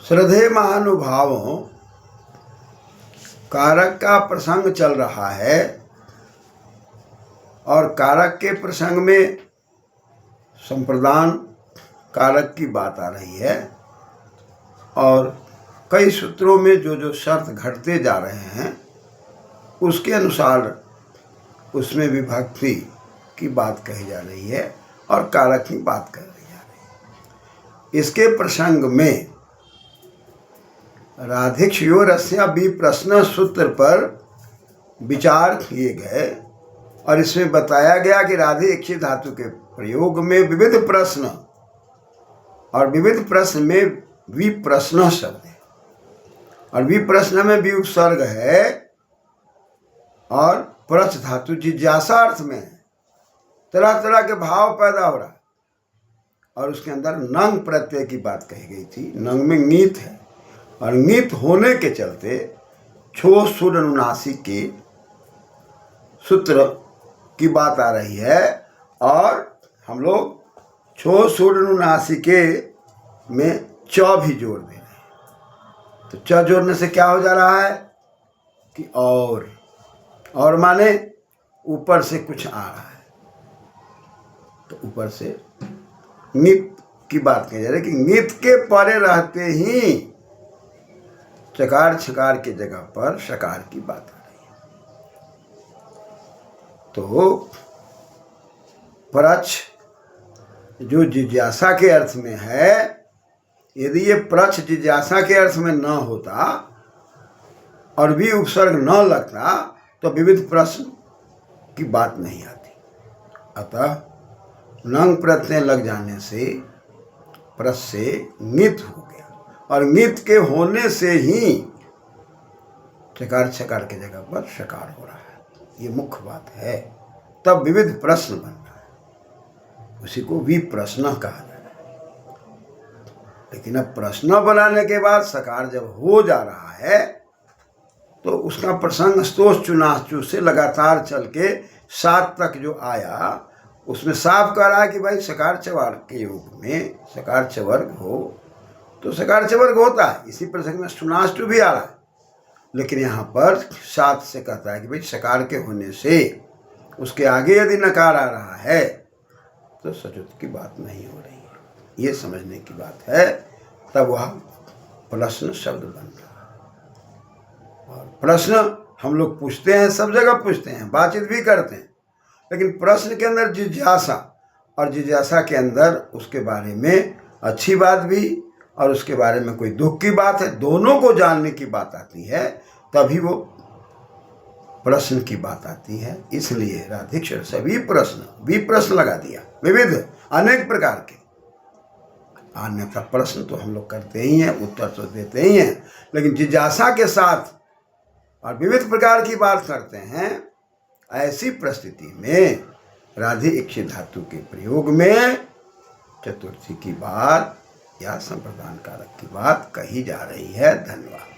श्रद्धेय महानुभावों, कारक का प्रसंग चल रहा है और कारक के प्रसंग में संप्रदान कारक की बात आ रही है और कई सूत्रों में जो जो शर्त घटते जा रहे हैं उसके अनुसार उसमें विभक्ति की बात कही जा रही है और कारक की बात कही जा रही है। इसके प्रसंग में राधिक्ष्योरस्या विप्रश्न सूत्र पर विचार किए गए और इसमें बताया गया कि राधे इच्छित धातु के प्रयोग में विविध प्रश्न और विविध प्रश्न में विप्रश्न शब्द है और विप्रश्न में भी उपसर्ग है और प्रच धातु जिज्ञासा अर्थ में है। तरह तरह के भाव पैदा हो रहा है और उसके अंदर नंग प्रत्यय की बात कही गई थी। नंग में नीत है और नीत होने के चलते छो सुर अनुनासिक के सूत्र की बात आ रही है और हम लोग छो सुर अनुनासिके में च भी जोड़ दे रहे हैं। तो च जोड़ने से क्या हो जा रहा है कि और माने ऊपर से कुछ आ रहा है, तो ऊपर से नित की बात कही जा रही है कि नित के परे रहते ही चकार छकार के जगह पर शकार की बात आ रही है। तो प्रच जो जिज्ञासा के अर्थ में है, यदि ये प्रच जिज्ञासा के अर्थ में न होता और भी उपसर्ग न लगता तो विविध प्रश्न की बात नहीं आती। अतः नंग प्रत्यय लग जाने से प्रच से नित हो गया और नित के होने से ही चकार छकार के जगह पर शकार हो रहा है। ये मुख्य बात है। तब विविध प्रश्न बन रहा है, उसी को विप्रश्न कहा जा रहा है। लेकिन अब प्रश्न बनाने के बाद सकार जब हो जा रहा है तो उसका प्रसंग स्तोष चुनाचु से लगातार चल के 7 तक जो आया उसमें साफ कह रहा है कि भाई सकार चवार के योग में सकार चवर्ग हो तो सकार चवर्ग होता है। इसी प्रसंग में सुनाष्टु भी आ रहा है, लेकिन यहाँ पर 7 से कहता है कि भाई सकार के होने से उसके आगे यदि नकार आ रहा है तो सचुत की बात नहीं हो रही है। ये समझने की बात है। तब वह प्रश्न शब्द बन रहा है और प्रश्न हम लोग पूछते हैं, सब जगह पूछते हैं, बातचीत भी करते हैं, लेकिन प्रश्न के अंदर जिज्ञासा और जिज्ञासा के अंदर उसके बारे में अच्छी बात भी और उसके बारे में कोई दुख की बात है, दोनों को जानने की बात आती है, तभी वो प्रश्न की बात आती है। इसलिए राधिक्ष्वर से विप्रश्न लगा दिया, विविध अनेक प्रकार के। अन्यथा प्रश्न तो हम लोग करते ही हैं, उत्तर तो देते ही हैं, लेकिन जिज्ञासा के साथ और विविध प्रकार की बात करते हैं। ऐसी परिस्थिति में राधे इच्छित धातु के प्रयोग में चतुर्थी की बात या संप्रदान कारक की बात कही जा रही है। धन्यवाद।